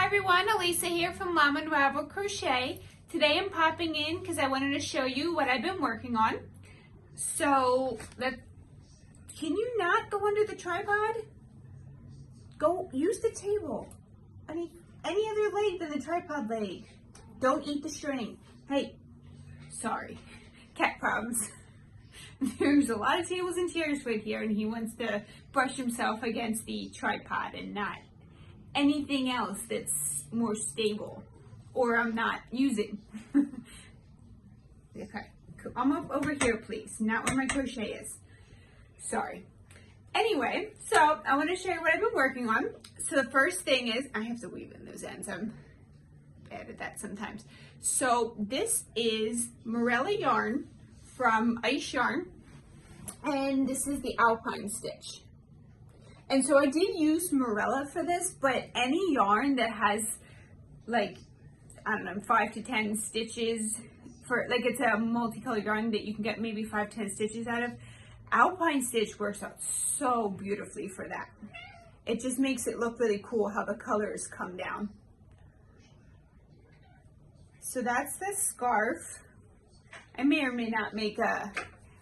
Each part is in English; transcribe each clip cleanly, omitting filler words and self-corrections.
everyone, Elisa here from Mama Unravel Crochet. Today I'm popping in because I wanted to show you what I've been working on. So, can you not go under the tripod? Go use the table. Any other leg than the tripod leg. Don't eat the string. Hey, sorry, cat problems. There's a lot of tables and chairs right here, and he wants to brush himself against the tripod and not anything else that's more stable or I'm not using. Okay, I'm up over here, please, not where my crochet is. Sorry. Anyway, so I want to show you what I've been working on. So the first thing is, I have to weave in those ends. I'm bad at that sometimes. So this is Morella yarn from Ice Yarn, and this is the Alpine stitch. And so I did use Morella for this, but any yarn that has like, I don't know, 5 to 10 stitches for, like, it's a multicolored yarn that you can get maybe 5 to 10 stitches out of. Alpine stitch works out so beautifully for that. It just makes it look really cool how the colors come down. So that's the scarf. I may or may not make a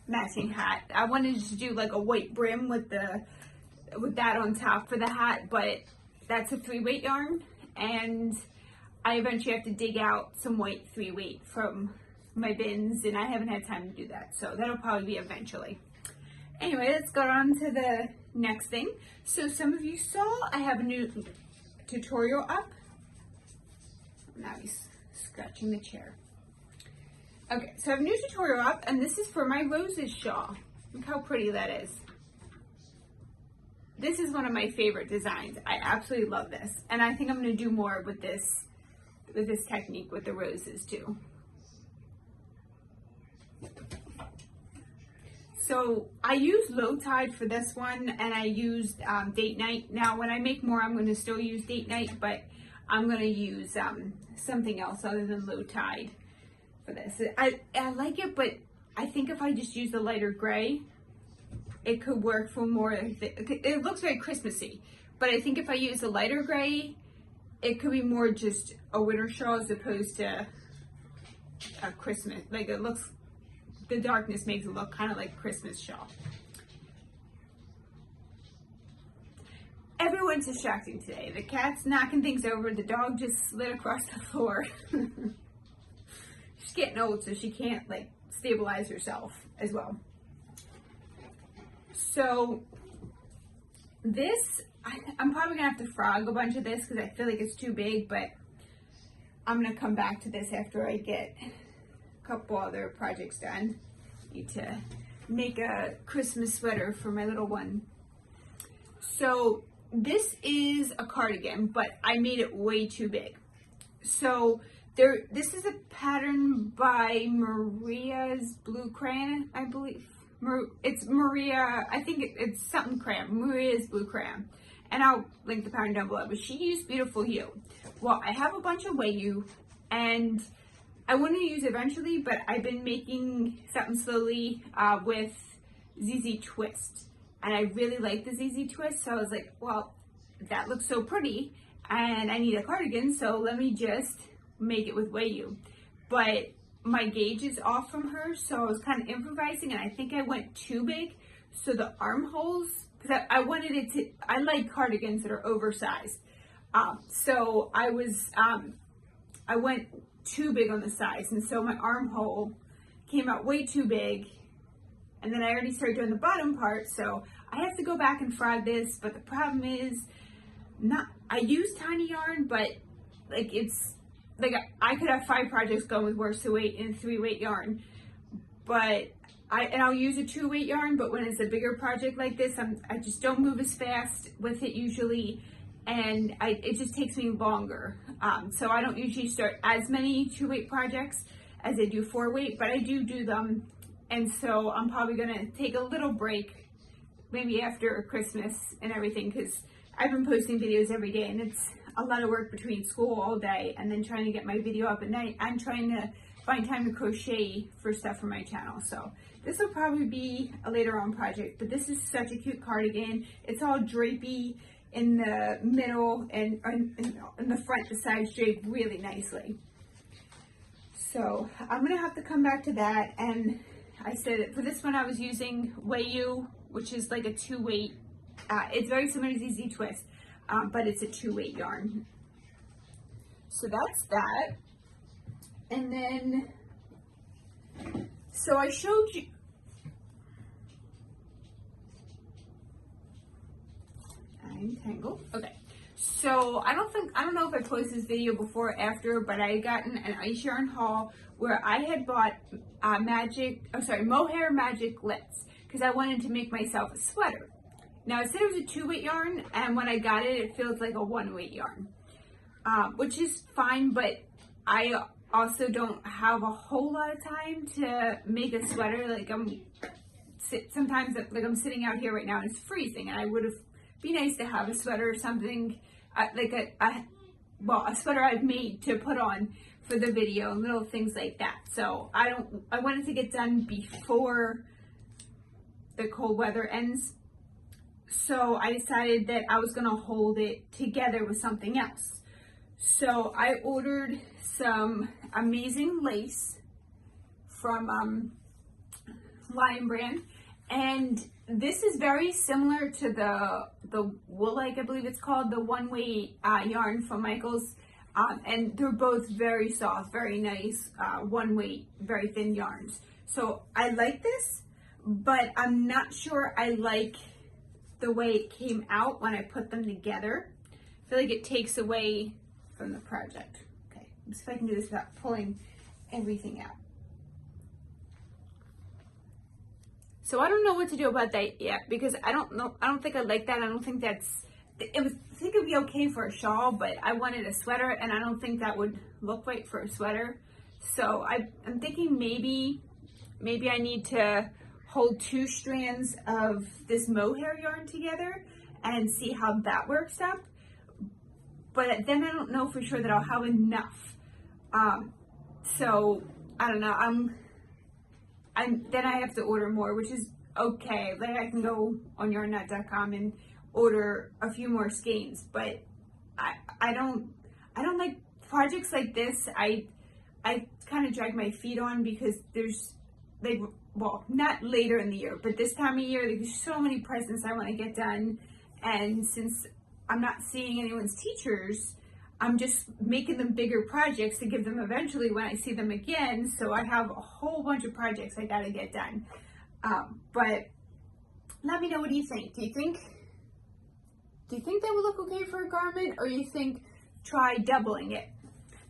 matching hat. I wanted to do like a white brim with that on top for the hat, but that's a 3-weight yarn, and I eventually have to dig out some white 3-weight from my bins, and I haven't had time to do that, so that'll probably be eventually. Anyway, let's go on to the next thing. So some of you saw I have a new tutorial up. Now he's scratching the chair. Okay, so I have a new tutorial up, and this is for my roses shawl. Look how pretty that is. This is one of my favorite designs. I absolutely love this, and I think I'm going to do more with this technique with the roses too. So I used low tide for this one, and I used date night. Now when I make more, I'm going to still use date night, but I'm going to use something else other than low tide for this. I like it, but I think if I just use the lighter gray, it could work for more. It looks very Christmassy, but I think if I use a lighter gray, it could be more just a winter shawl as opposed to a Christmas. Like, it looks, the darkness makes it look kind of like a Christmas shawl. Everyone's distracting today. The cat's knocking things over. The dog just slid across the floor. She's getting old, so she can't like stabilize herself as well. So this, I'm probably gonna have to frog a bunch of this because I feel like it's too big, but I'm gonna come back to this after I get a couple other projects done. Need to make a Christmas sweater for my little one. So this is a cardigan, but I made it way too big. So this is a pattern by Maria's Blue Crayon, I believe. It's Maria, I think it's something crayon, Maria's Blue Crayon. And I'll link the pattern down below, but she used Beautiful Hue. Well, I have a bunch of Wayu, and I want to use eventually, but I've been making something slowly with ZZ Twist. And I really like the ZZ Twist, so I was like, well, that looks so pretty, and I need a cardigan, so let me just make it with Wayu. But my gauge is off from her, so I was kind of improvising, and I think I went too big. So the armholes, because I wanted it to, I like cardigans that are oversized. So I went too big on the size, and so my armhole came out way too big. And then I already started doing the bottom part, so I have to go back and frog this. But the problem is, I use tiny yarn, but like it's, like I could have 5 projects going with worsted weight and 3-weight yarn, but I'll use a 2-weight yarn. But when it's a bigger project like this, I just don't move as fast with it usually, and it just takes me longer. So I don't usually start as many 2-weight projects as I do 4-weight, but I do them, and so I'm probably gonna take a little break, maybe after Christmas and everything, because I've been posting videos every day, and it's a lot of work between school all day and then trying to get my video up at night. I'm trying to find time to crochet for stuff for my channel. So this will probably be a later on project, but this is such a cute cardigan. It's all drapey. in the middle and in the front, the sides drape really nicely. So I'm gonna have to come back to that. And I said for this one I was using WIPS, which is like a 2-weight. It's very similar to ZZ Twist, but it's a 2-weight yarn. So that's that. And then, so I showed you. I'm Tango. Okay. So I don't know if I posted this video before or after, but I gotten an ice yarn haul where I had bought mohair magic lips because I wanted to make myself a sweater. Now it said it was a 2-weight yarn, and when I got it, it feels like a 1-weight yarn, which is fine, but I also don't have a whole lot of time to make a sweater. Like sometimes like I'm sitting out here right now and it's freezing, and I would have be nice to have a sweater or something like a sweater I've made to put on for the video and little things like that. So I wanted to get done before the cold weather ends. So I decided that I was gonna hold it together with something else. So I ordered some amazing lace from Lion Brand, and this is very similar to the Wool-like, I believe it's called, the 1-weight yarn from Michaels, and they're both very soft, very nice 1-weight, very thin yarns. So I like this, but I'm not sure I like the way it came out when I put them together. I feel like it takes away from the project. Okay, let's see if I can do this without pulling everything out. So I don't know what to do about that yet, because I don't think I like that. I don't think I think it'd be okay for a shawl, but I wanted a sweater, and I don't think that would look right for a sweater. So I'm thinking maybe I need to hold 2 strands of this mohair yarn together and see how that works out. But then I don't know for sure that I'll have enough. So I don't know. Then I have to order more, which is okay. Like I can go on yarnnut.com and order a few more skeins, but I don't like projects like this. I kind of drag my feet on because there's like, well, not later in the year, but this time of year, there's so many presents I want to get done, and since I'm not seeing anyone's teachers, I'm just making them bigger projects to give them eventually when I see them again. So I have a whole bunch of projects I gotta get done. But let me know, what do you think? Do you think that would look okay for a garment, or you think try doubling it?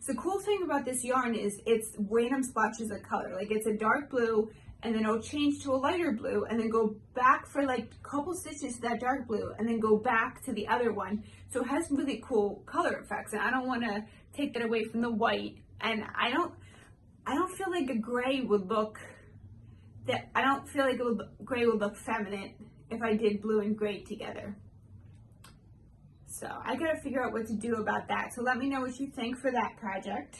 So the cool thing about this yarn is it's random splotches of color. Like it's a dark blue, and then it'll change to a lighter blue, and then go back for like a couple stitches to that dark blue, and then go back to the other one. So it has really cool color effects, and I don't want to take that away from the white. And I don't feel like a gray would look gray would look feminine if I did blue and gray together. So I gotta figure out what to do about that. So let me know what you think for that project.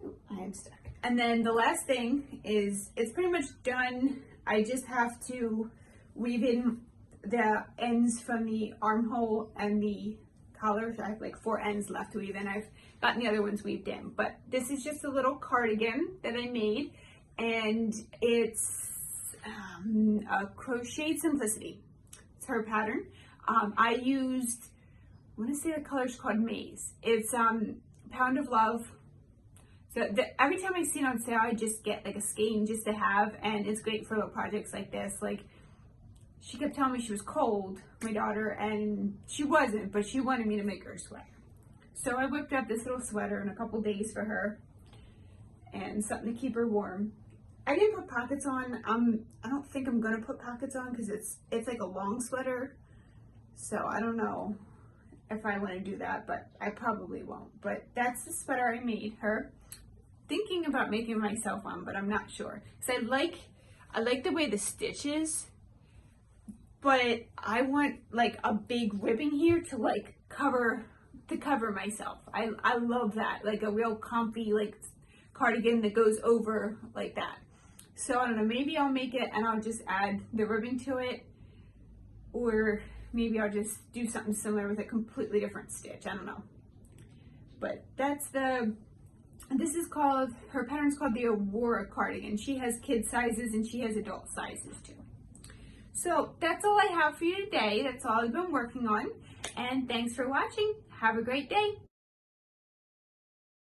Ooh, I am stuck. And then the last thing is, it's pretty much done. I just have to weave in the ends from the armhole and the collar. So I have like 4 ends left to weave in. I've gotten the other ones weaved in. But this is just a little cardigan that I made, and it's a Crochet Simplicity. It's her pattern. I used, I want to say the color's called Maze. It's Pound of Love. So every time I see it on sale, I just get like a skein just to have, and it's great for little projects like this. Like, she kept telling me she was cold, my daughter, and she wasn't, but she wanted me to make her a sweater. So I whipped up this little sweater in a couple days for her, and something to keep her warm. I didn't put pockets on. I don't think I'm gonna put pockets on because it's like a long sweater. So I don't know if I want to do that, but I probably won't. But that's the sweater I made her. Thinking about making myself one, but I'm not sure. Because I like the way the stitch is, but I want like a big ribbing here to like cover myself. I love that, like a real comfy like cardigan that goes over like that. So I don't know, maybe I'll make it and I'll just add the ribbing to it, or maybe I'll just do something similar with a completely different stitch. I don't know. But that's this is called, her pattern's called the Aurora Cardigan. She has kid sizes and she has adult sizes too. So that's all I have for you today. That's all I've been working on. And thanks for watching. Have a great day.